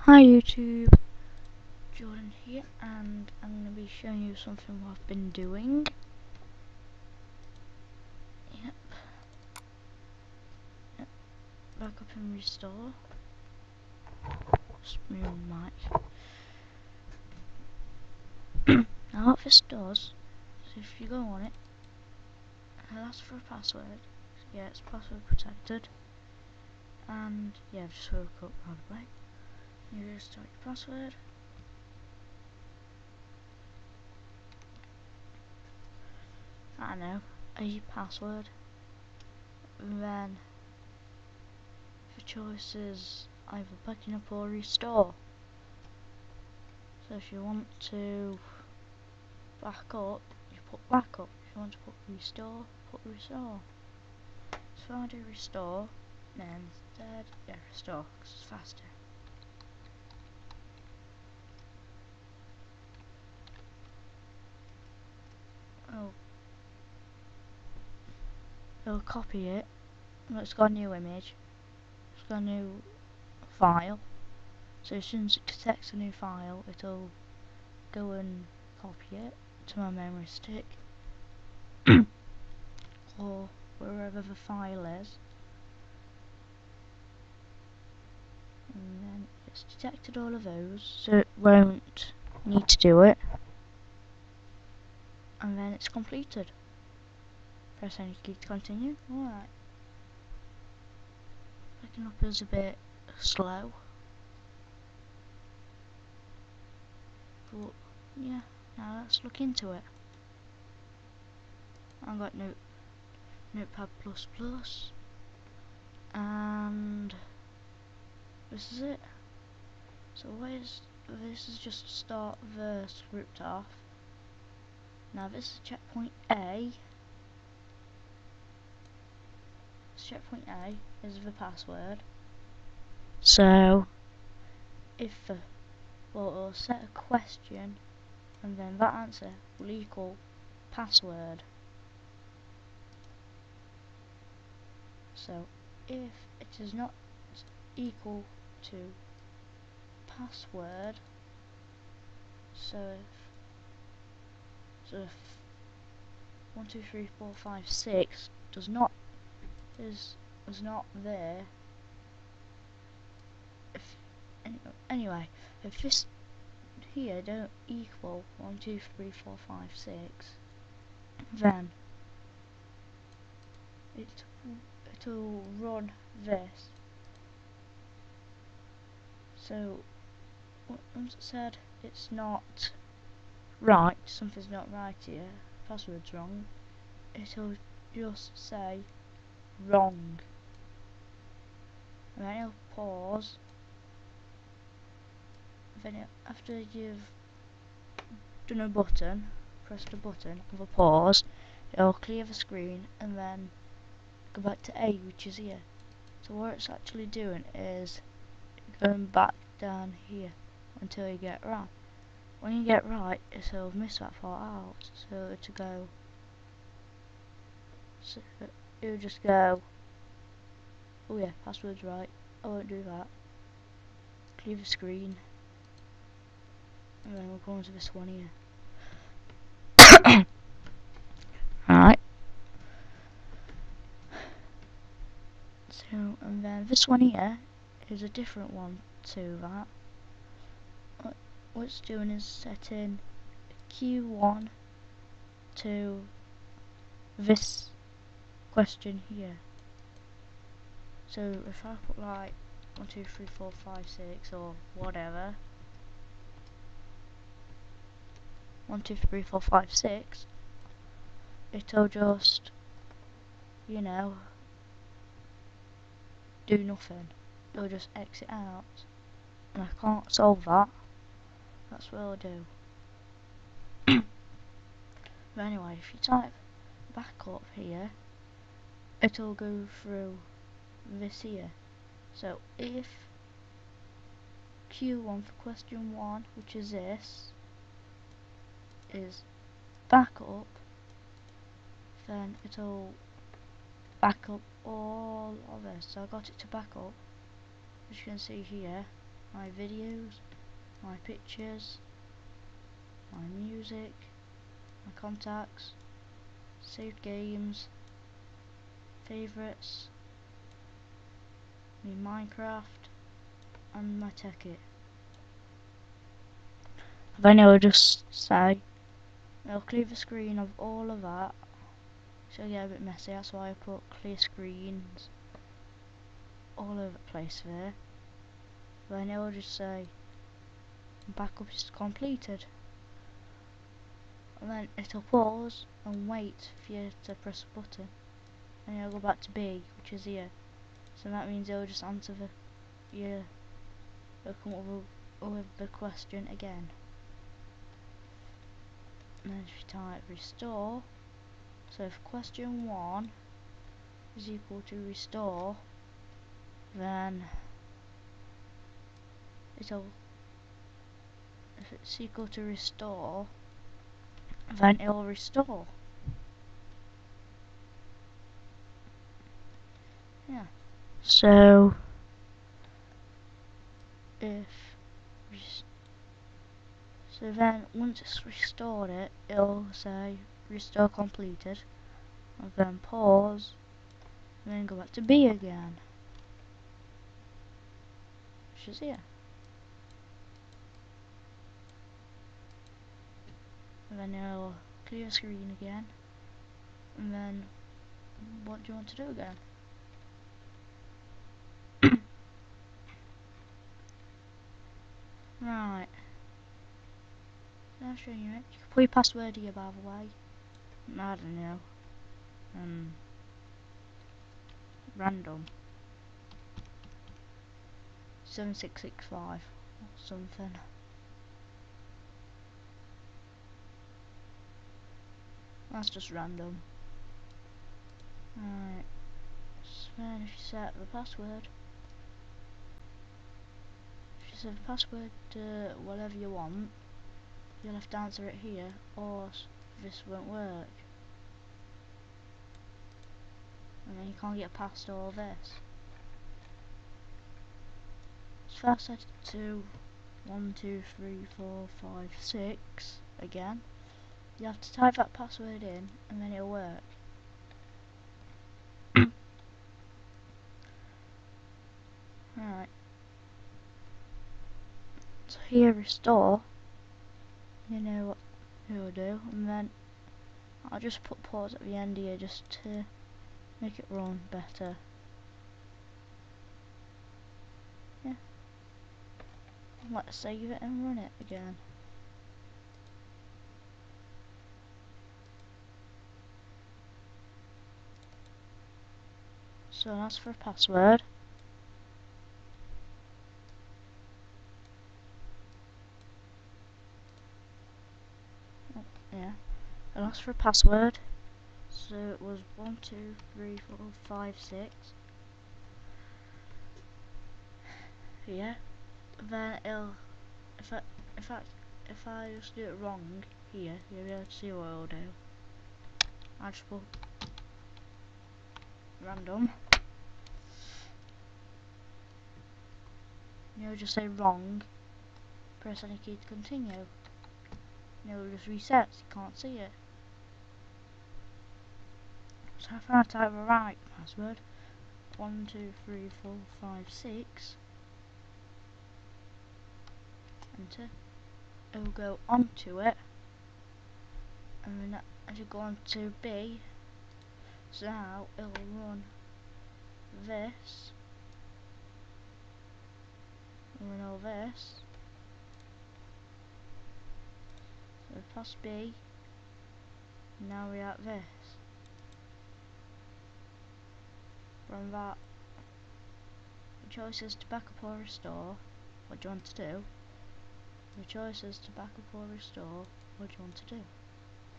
Hi YouTube, Jordan here, and I'm going to be showing you something what I've been doing. Yep, back up and restore. Smooth mic. Now what this does is if you go on it, it'll ask for a password. Yeah, it's password protected. And yeah, I've just woke up by the way. You just type your password. I know, a password. And then the choice is either backing up or restore. So if you want to back up, you put back up. If you want to put restore, put restore. So I do restore, then instead, yeah, restore, because it's faster. Oh, it'll copy it. It's got a new image. It's got a new file. So as soon as it detects a new file, it'll go and copy it to my memory stick or wherever the file is. And then it's detected all of those, so it won't need to do it. And then it's completed. Press any key to continue. Alright. Picking up is a bit slow. But yeah, now let's look into it. I've got Notepad++, and this is it. So this is just to start the script off. Now this is checkpoint A. Checkpoint A is the password. So if it'll set a question, and then that answer will equal password. So if it is not equal to password, so if 1 2 3 4 5 6 is not there, if anyway, if this here don't equal 1 2 3 4 5 6, then it'll run this. So once it said it's not right, something's not right here, password's wrong, it'll just say wrong, and then it'll pause. Then after you've done a button, press the button of a pause, it'll clear the screen and then go back to A, which is here. So what it's actually doing is going back down here until you get right. When you get right, it'll miss that part out, so it'll go. So it'll just go, oh yeah, password's right, I won't do that. Clear the screen, and then we'll go on to this one here. Alright. So, and then this one here is a different one to that. What it's doing is setting Q1 to this question here. So if I put like 1 2 3 4 5 6 or whatever, 1 2 3 4 5 6, it'll just, you know, do nothing. It'll just exit out, and I can't solve that. That's what I'll do. But anyway, if you type back up here, it'll go through this here. So if Q1 for question 1, which is this, is back up, then it'll back up all of this. So I got it to back up, as you can see here. my videos, my pictures, my music, my contacts, saved games, favourites, my Minecraft, and my Tekkit. Then it'll just say, it'll clear the screen of all of that, so it'll get a bit messy, that's why I put clear screens all over the place there. Then it'll just say, backup is completed. And then it'll pause and wait for you to press a button. And it'll go back to B, which is here. So that means it'll just answer it'll come up with the question again. And then if you type restore, so if question 1 is equal to restore, then if it's equal to restore, then it'll restore. Yeah. So then once it's restored it'll say restore completed, and then pause, and then go back to B again, which is here. And then it'll clear screen again, and then what do you want to do again? Right. I'll show you it. You can put your password here, by the way. I don't know. Random. 7665 or something. That's just random. Right. So then if you set the password, if you set the password to whatever you want, you'll have to answer it here, or this won't work. And then you can't get past all this. So first set it to 1, 2, 3, 4, 5, 6 again. You have to type that password in, and then it'll work. Right. So here restore. You know what it'll do, and then I'll just put pause at the end here just to make it run better. Yeah. Let's save it and run it again. So that's for a password. Yeah. And that's for a password. So it was 1, 2, 3, 4, 5, 6. Yeah. Then it'll if I just do it wrong here, you'll be able to see what it'll do. I just put random. You'll just say wrong. Press any key to continue. And it'll just reset. You can't see it. So if I type the right password, 1, 2, 3, 4, 5, 6. Enter. It'll go onto it, and then as you go on to B, so now it'll run this, and run all this. So past B, now we're at this. Run that. The choice is to backup or restore. What do you want to do? The choice is to backup or restore. What do you want to do?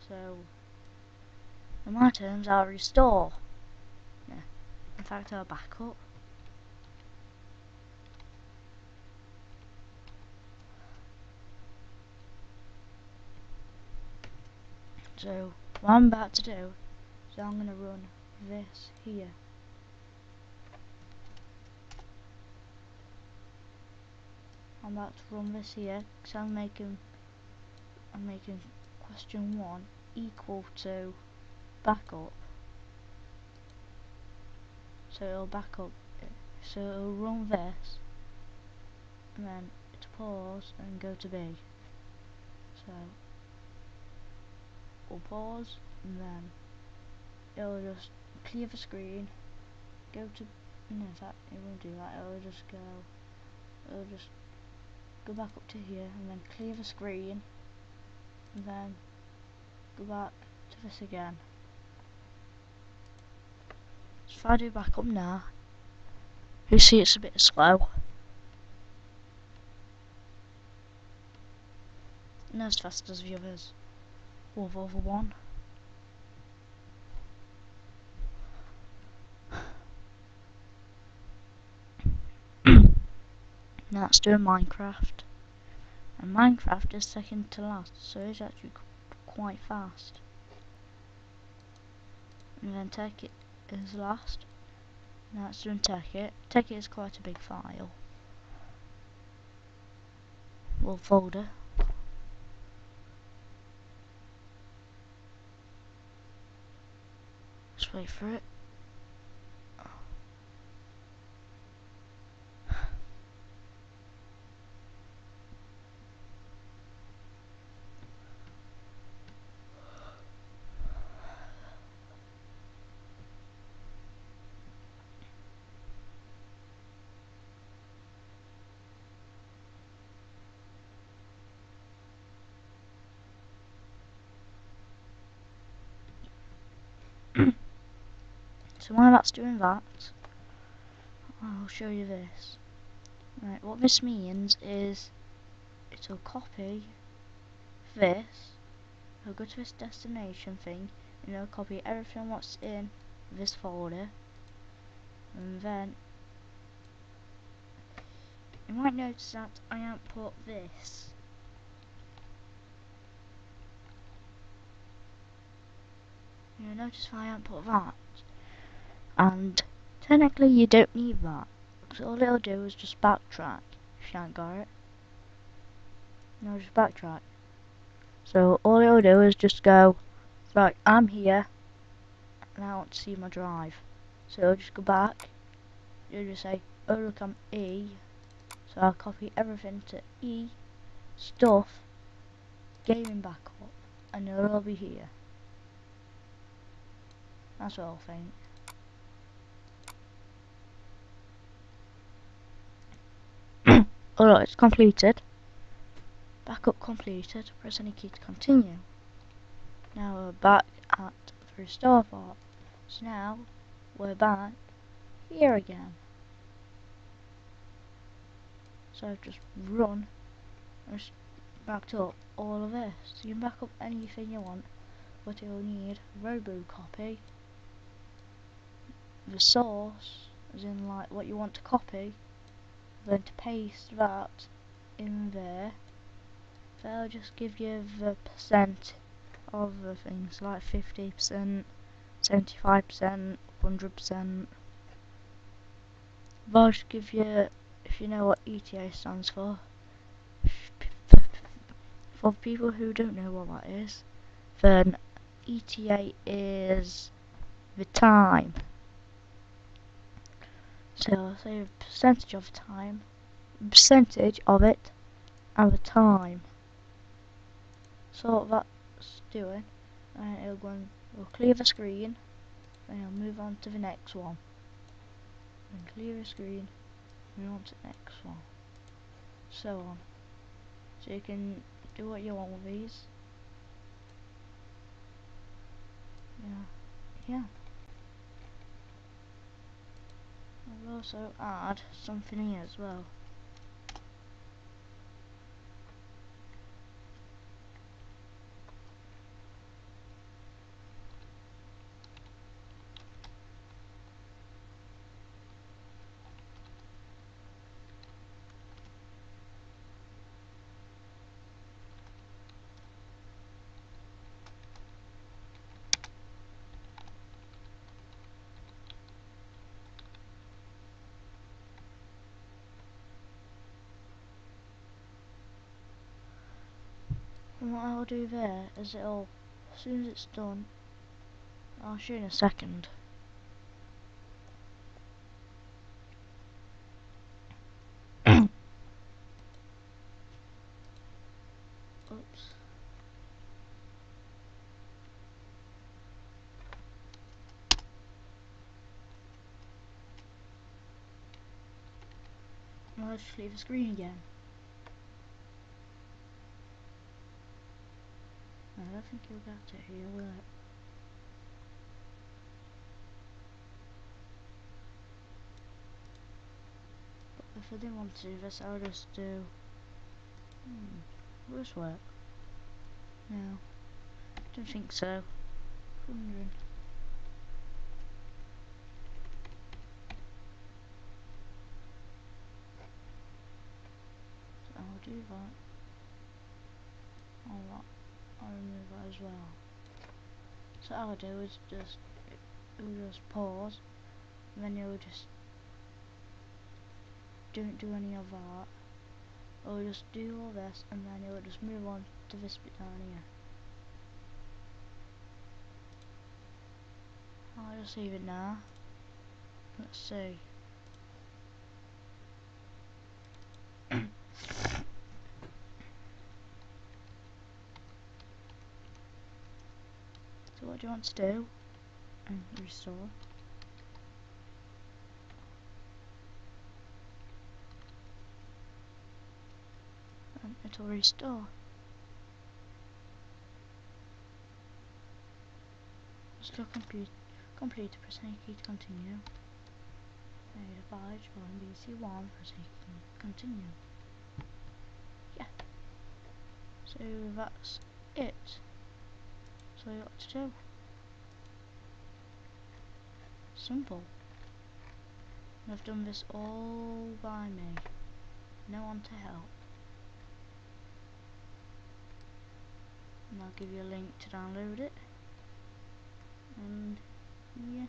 So, in my terms, I'll restore. Yeah. In fact, I'll backup. So, what I'm about to do is I'm going to run this here. I'm about to run this here because I'm making question 1 equal to backup. So it'll back up. So it'll run this and then to pause and go to B. So we'll pause and then it'll just clear the screen, go to no, that it won't do that. It'll just go back up to here and then clear the screen and then go back to this again. So if I do back up now, you see it's a bit slow. Not as fast as the others. Or the other one. Now let's do Minecraft. And Minecraft is second to last, so it's actually quite fast. And then Tekkit is last. Now let's do Tekkit. Tekkit is quite a big file. Well, folder. Just wait for it. So while that's doing that, I'll show you this. Right, what this means is it'll copy this, it'll go to this destination thing, and it'll copy everything what's in this folder, and then you might notice that I haven't put this. You'll notice I haven't put that. And technically you don't need that. So all it'll do is just backtrack if you haven't got it. No, just backtrack. So all it'll do is just go, right, I'm here and I want to see my drive. So it'll just go back. You'll just say, oh look, I'm E. So I'll copy everything to E, stuff, gaming backup, and it'll all be here. That's what I'll think. Alright, it's completed. Backup completed. Press any key to continue. Now we're back at the restore part. So now we're back here again. So I've just run and just backed up all of this. So you can back up anything you want, but you'll need Robo copy, the source, as in like what you want to copy, then to paste that in there. They'll just give you the percent of the things, like 50%, 75%, 100%. They'll just give you, if you know what ETA stands for people who don't know what that is, then ETA is the time. So I'll say a percentage of time, percentage of it, and the time. So what that's doing, and it'll go and we'll clear the screen, then I'll move on to the next one. Then clear the screen, move on to the next one. So on. So you can do what you want with these. Yeah. I'll also add something here as well. And what I'll do there is it'll, as soon as it's done, I'll show you in a second. Oops. I'll just leave the screen again. I don't think you'll get it here, will it? But if I didn't want to do this, I'll just do... will this work? No. Don't think so. Wondering. So I'll do that. I'll remove that as well. So all I'll do is it'll just pause, and then you'll just don't do any of that. Or just do all this, and then you'll just move on to this bit down here. I'll just save it now. Let's see. So what do you want to do? And restore. And it'll restore. Still complete, press any key to continue. Made a badge on BC1, press any key to continue. Yeah. So that's it. So what to do? Simple. And I've done this all by me. No one to help. And I'll give you a link to download it. And yeah.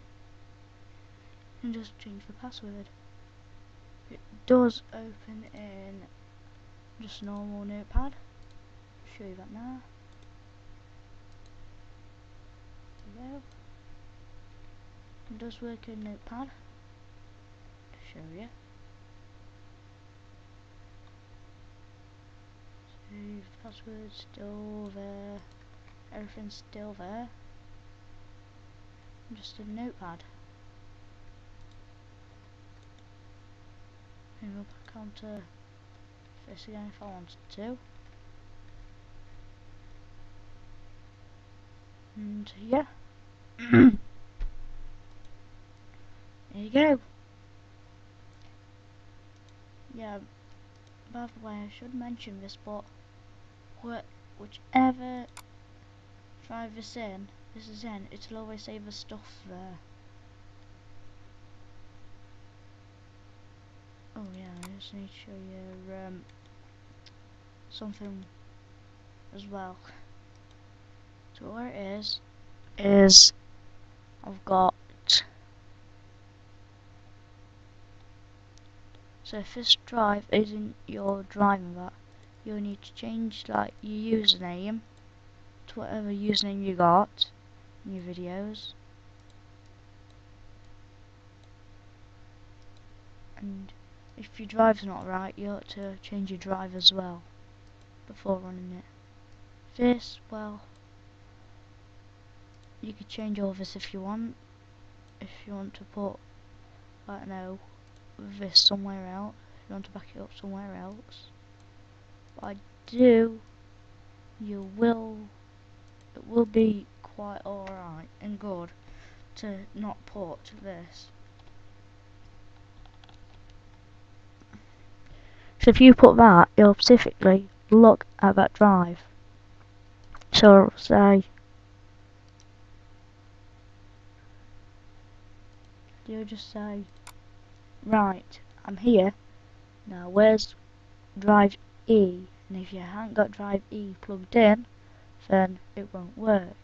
And just change the password. It does open in just a normal notepad. I'll show you that now. There we go. It does work in notepad. To show you. Save password still there. Everything's still there. Just a notepad. And go back onto this again if I wanted to. And yeah. There you go. Yeah, by the way, I should mention this, but whichever drive this is in, it'll always save the stuff there. Oh yeah, I just need to show you something as well. So what it is I've got, so if this drive isn't your driving that, you'll need to change like your username to whatever username you got in your videos. And if your drive's not right, you ought to change your drive as well before running it. This, well, you could change all this if you want. If you want to put, I don't know, this somewhere else. If you want to back it up somewhere else. But I do, it will be quite alright and good to not put this. So if you put that, it'll specifically look at that drive. So it'll say, you'll just say, right, I'm here, now where's drive E? And if you haven't got drive E plugged in, then it won't work.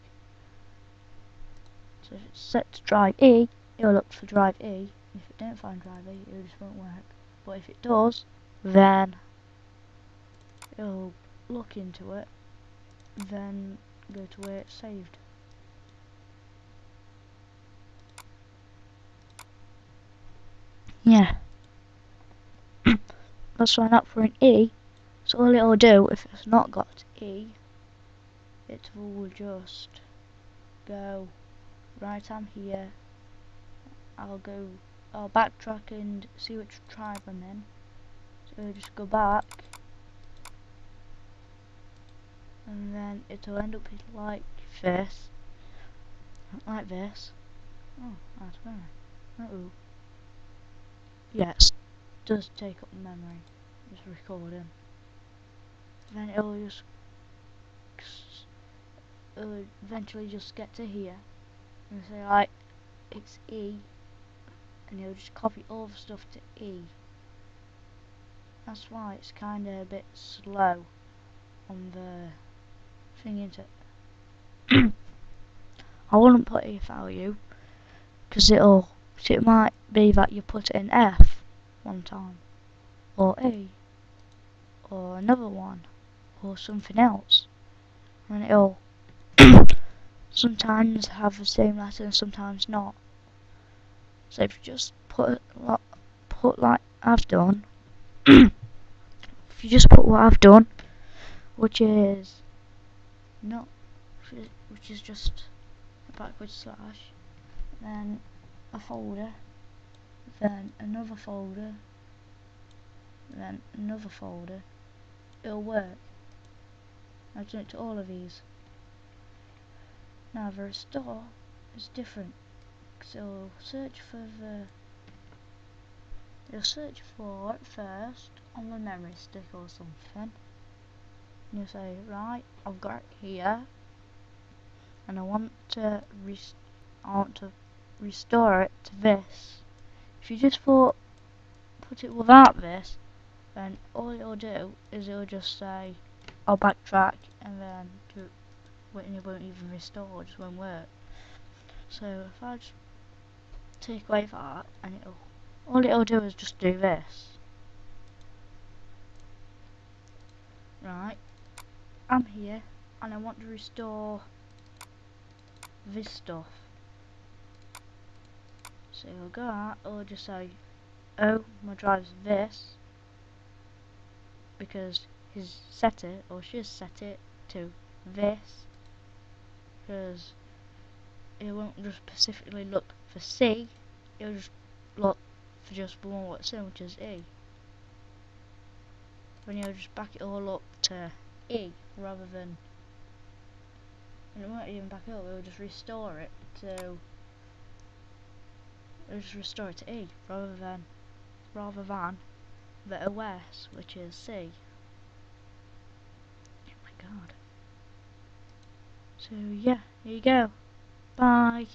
So if it's set to drive E, it'll look for drive E. If it don't find drive E, it just won't work. But if it does, then it'll look into it then go to where it's saved. Yeah, let's sign up for an E. So all it'll do, if it's not got E, it will just go, right, I'm here, I'll backtrack and see which tribe I'm in. So I'll just go back, and then it'll end up like this. Like this. Oh, that's better. Uh-oh. Yes, does take up memory. Just recording. Then it'll eventually just get to here and say like it's E, and it'll just copy all the stuff to E. That's why it's kinda a bit slow on the thing into it. I wouldn't put E value because it might be that you put it in F one time, or E, or another one, or something else, and it'll sometimes have the same letter and sometimes not. So if you just put like I've done, if you just put what I've done, which is not, which is just a backward slash, then a folder, then another folder, then another folder, it'll work. I've done it to all of these. Now the restore is different, so it'll search for it first on the memory stick or something. And you'll say, right, I've got it here, and I want to restore it to this. If you just put it without this, then all it'll do is it'll just say, I'll backtrack, and then do it, and it won't even restore, it just won't work. So if I just take away that, and all it'll do is just do this. Right, I'm here, and I want to restore this stuff. So you'll go out, it'll just say, oh, my drive's this, because he's set it, or she's set it to this, because it won't just specifically look for C, it'll just look for just the one what's in, which is E. Then you'll just back it all up to E, rather than, and it won't even back it up, it'll just restore it to E, rather than the OS, which is C. Oh my god. So yeah, here you go. Bye.